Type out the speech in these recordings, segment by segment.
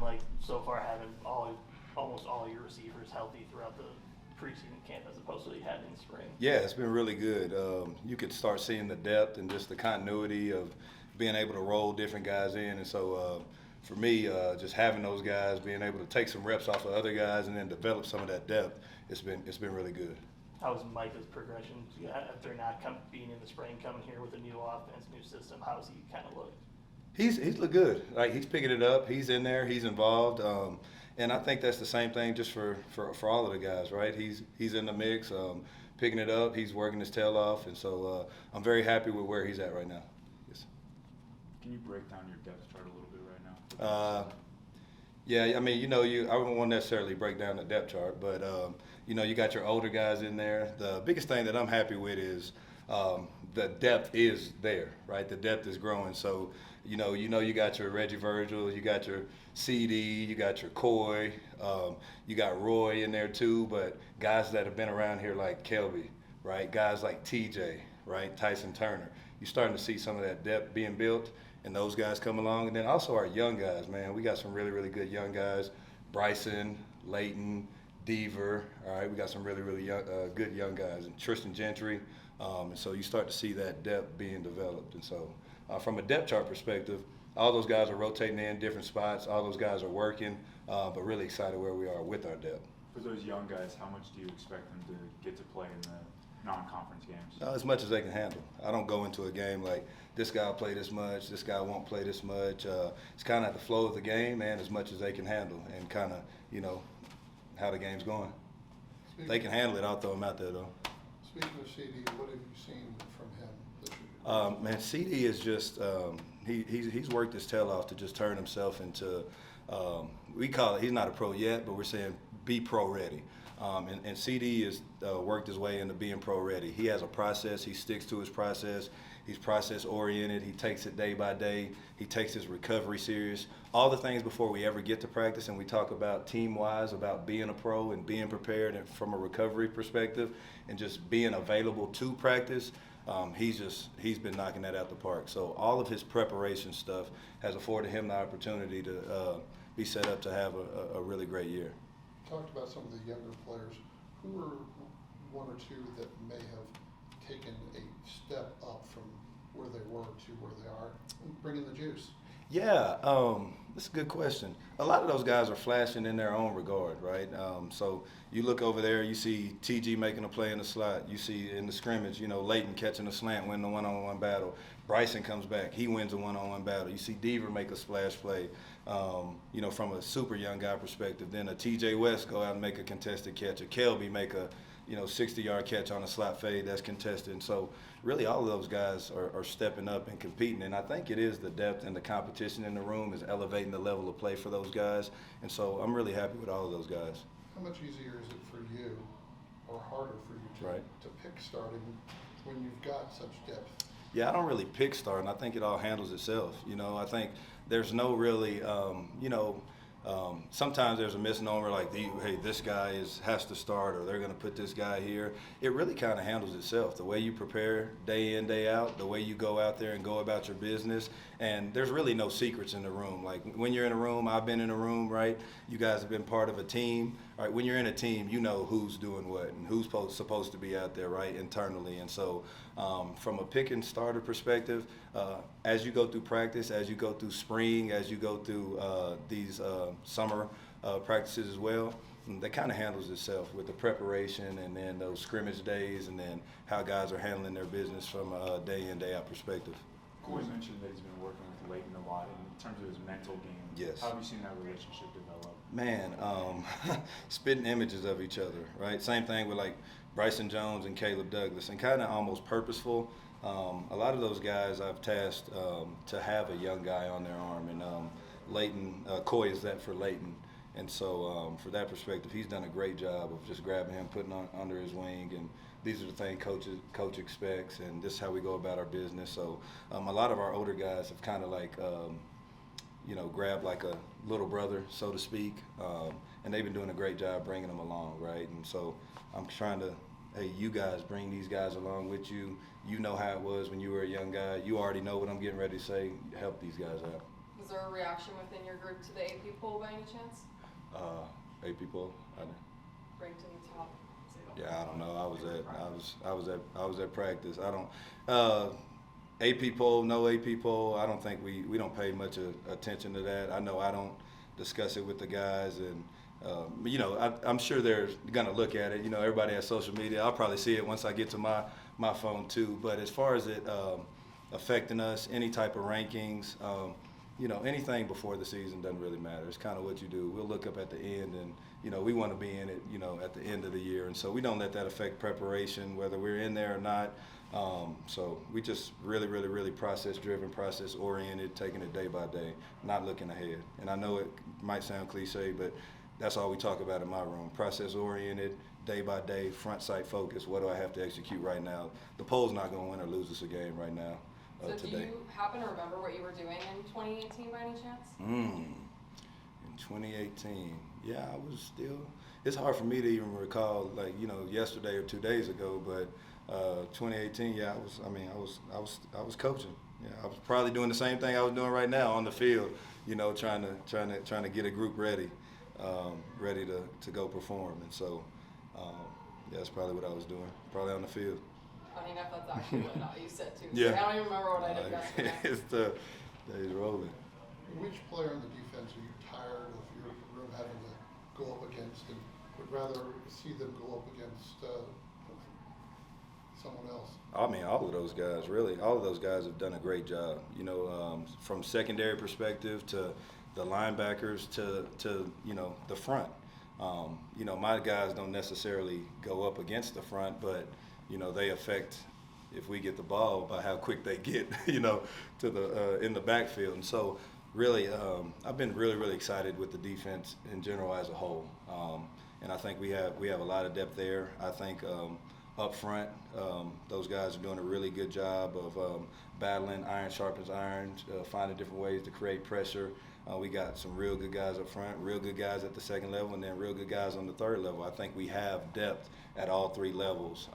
like so far having almost all your receivers healthy throughout the preseason camp as opposed to what you had in spring? Yeah, it's been really good. You could start seeing the depth and just the continuity of being able to roll different guys in. And so for me, just having those guys, being able to take some reps off of other guys and then develop some of that depth, it's been really good. How was Micah's progression after not being in the spring, coming here with a new offense, new system? How's he kind of looked? He's looked good. Like he's picking it up. He's in there. He's involved. And I think that's the same thing just for all of the guys, right? He's in the mix, picking it up. He's working his tail off, and so I'm very happy with where he's at right now. Yes. Can you break down your depth chart a little bit right now? Yeah, I mean, I won't necessarily break down the depth chart, but you got your older guys in there. The biggest thing that I'm happy with is the depth is there, right? The depth is growing. So, you got your Reggie Virgil, you got your CD, you got your Coy, you got Roy in there too, but guys that have been around here like Kelby, right? Guys like TJ, right? Tyson Turner. You're starting to see some of that depth being built, and those guys come along. And then also our young guys, man. We got some really, really good young guys. Bryson, Leighton, Deaver, all right? We got some really, really good young guys. And Tristan Gentry. And so you start to see that depth being developed. And so from a depth chart perspective, all those guys are rotating in different spots. All those guys are working, but really excited where we are with our depth. For those young guys, how much do you expect them to get to play in the non-conference games? As much as they can handle. I don't go into a game like this guy will play this much, this guy won't play this much. It's kind of at the flow of the game, and as much as they can handle, and kind of how the game's going. If they can handle it, I'll throw them out there though. Speaking of CD, what have you seen from him this year? Man, CD is just he's worked his tail off to just turn himself into we call it, he's not a pro yet, but we're saying be pro ready. And CD has worked his way into being pro ready. He has a process. He sticks to his process. He's process oriented. He takes it day by day. He takes his recovery serious. All the things before we ever get to practice, and we talk about team wise about being a pro and being prepared and from a recovery perspective and just being available to practice. He's been knocking that out the park. So all of his preparation stuff has afforded him the opportunity to be set up to have a really great year. Talked about some of the younger players. Who are one or two that may have taken a step up from where they were to where they are, bringing the juice? Yeah, that's a good question. A lot of those guys are flashing in their own regard, right? So you look over there, you see TG making a play in the slot. You see in the scrimmage, Leighton catching a slant, winning a one-on-one battle. Bryson comes back, he wins a one-on-one battle. You see Deaver make a splash play, from a super young guy perspective. Then a TJ West go out and make a contested catch. A Kelby make a 60-yard catch on a slot fade that's contested. And so really all of those guys are stepping up and competing. And I think it is the depth and the competition in the room is elevating the level of play for those guys. And so I'm really happy with all of those guys. How much easier is it for you or harder for you to pick starting when you've got such depth? Yeah, I don't really pick starting. I think it all handles itself. I think there's no really, sometimes there's a misnomer like, hey, this guy has to start or they're going to put this guy here. It really kind of handles itself. The way you prepare day in, day out, the way you go out there and go about your business. And there's really no secrets in the room. Like when you're in a room, I've been in a room, right? You guys have been part of a team. All right, when you're in a team, you know who's doing what and who's supposed to be out there, right, internally. And so from a pick and starter perspective, as you go through practice, as you go through spring, as you go through these summer practices as well, that kind of handles itself with the preparation and then those scrimmage days and then how guys are handling their business from a day in, day out perspective. Corey mentioned that he's been working with Leighton a lot in terms of his mental game. Yes. How have you seen that relationship develop? Man, spitting images of each other, right? Same thing with like Bryson Jones and Caleb Douglas, and kind of almost purposeful. A lot of those guys I've tasked to have a young guy on their arm, and Leighton, Coy is that for Leighton. And so for that perspective, he's done a great job of just grabbing him, putting on under his wing, and these are the things coach expects, and this is how we go about our business. So a lot of our older guys have kind of like, grabbed like a little brother, so to speak, and they've been doing a great job bringing them along, right? And so I'm trying to, hey, you guys bring these guys along with you. You know how it was when you were a young guy. You already know what I'm getting ready to say. Help these guys out. Was there a reaction within your group to the AP poll by any chance? Eight people. Ranked in the top. Yeah, I don't know. I was at practice. I don't. AP poll, no AP poll. I don't think we don't pay much attention to that. I know I don't discuss it with the guys, and you know, I'm sure they're gonna look at it. You know, everybody has social media. I'll probably see it once I get to my phone too. But as far as it affecting us, any type of rankings, you know, anything before the season doesn't really matter. It's kind of what you do. We'll look up at the end, and you know, we want to be in it, you know, at the end of the year, and so we don't let that affect preparation, whether we're in there or not. So we just really process-driven, process-oriented, taking it day by day, not looking ahead. And I know it might sound cliche, but that's all we talk about in my room. Process-oriented, day by day, front sight focus. What do I have to execute right now? The poll's not going to win or lose us a game right now. So Today. do you happen to remember what you were doing in 2018 by any chance? In 2018, yeah, I was still. It's hard for me to even recall, like, you know, yesterday or 2 days ago. But 2018, yeah, I was coaching. Yeah, I was probably doing the same thing I was doing right now on the field. You know, trying to get a group ready, ready to go perform. And so, yeah, that's probably what I was doing, probably on the field. Funny enough, that's actually what you said too. Yeah. I don't even remember what I did yesterday. It's the days rolling. Which player on the defense are you tired of your room having to go up against, and would rather see them go up against someone else? I mean, all of those guys, really. All of those guys have done a great job. You know, from secondary perspective to the linebackers to you know, the front. You know, my guys don't necessarily go up against the front, but you know, they affect, if we get the ball, by how quick they get, you know, to the in the backfield. And so, really, I've been really excited with the defense in general as a whole. And I think we have a lot of depth there. I think up front, those guys are doing a really good job of battling, iron sharpens iron, finding different ways to create pressure. We got some real good guys up front, real good guys at the second level, and then real good guys on the third level. I think we have depth at all three levels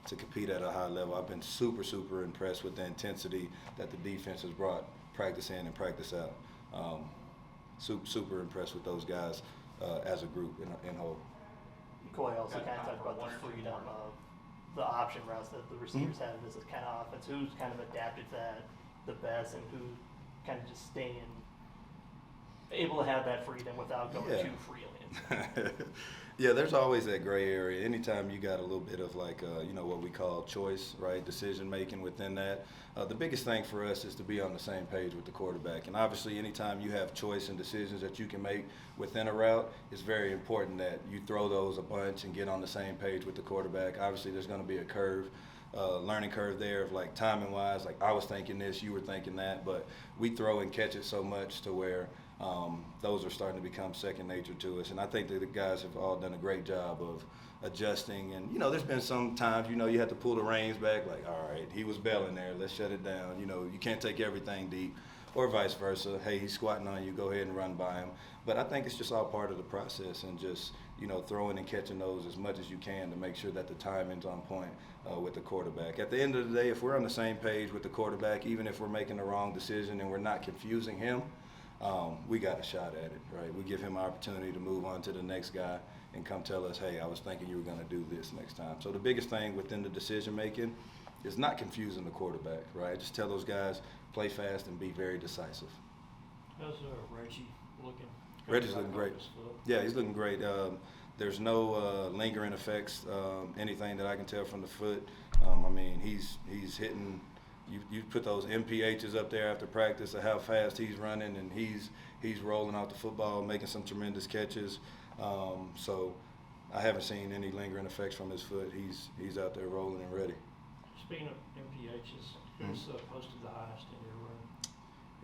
to compete at a high level. I've been super impressed with the intensity that the defense has brought practice in and practice out. Super impressed with those guys as a group in whole. Coy also kind of talked about the freedom of the option routes that the receivers have in this kind of offense. Who's kind of adapted to that the best, and who kind of just staying able to have that freedom without going too freely. Yeah, there's always that gray area. Anytime you got a little bit of like, you know, what we call choice, right? Decision making within that. The biggest thing for us is to be on the same page with the quarterback. And obviously, anytime you have choice and decisions that you can make within a route, it's very important that you throw those a bunch and get on the same page with the quarterback. Obviously, there's going to be a curve. Learning curve there of like timing wise, like I was thinking this, you were thinking that, but we throw and catch it so much to where those are starting to become second nature to us. And I think that the guys have all done a great job of adjusting. And, you know, there's been some times, you know, you have to pull the reins back, like, all right, he was belling there, let's shut it down. You know, you can't take everything deep, or vice versa. Hey, he's squatting on you, go ahead and run by him. But I think it's just all part of the process, and just, you know, throwing and catching those as much as you can to make sure that the timing's on point with the quarterback. At the end of the day, if we're on the same page with the quarterback, even if we're making the wrong decision and we're not confusing him, we got a shot at it, right? We give him an opportunity to move on to the next guy and come tell us, hey, I was thinking you were going to do this next time. So the biggest thing within the decision making is not confusing the quarterback, right? Just tell those guys, play fast and be very decisive. How's Reggie looking? Reggie's looking great. Yeah, he's looking great. There's no lingering effects, anything that I can tell from the foot. I mean, he's hitting. You put those MPHs up there after practice of how fast he's running, and he's rolling out the football, making some tremendous catches. So I haven't seen any lingering effects from his foot. He's out there rolling and ready. Speaking of MPHs, who's posted the highest in your room?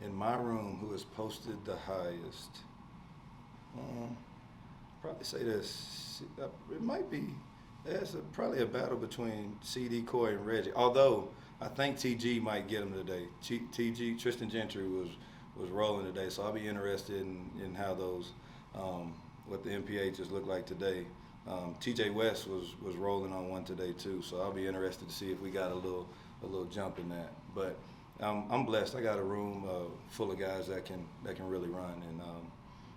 In my room, who has posted the highest? Probably say this. It might be. There's probably a battle between CD, Coy, and Reggie. Although I think TG might get him today. TG, Tristan Gentry was rolling today, so I'll be interested in how those what the MPHs look like today. TJ West was rolling on one today too, so I'll be interested to see if we got a little jump in that. But I'm blessed. I got a room full of guys that can really run, and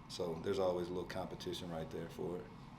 so there's always a little competition right there for it.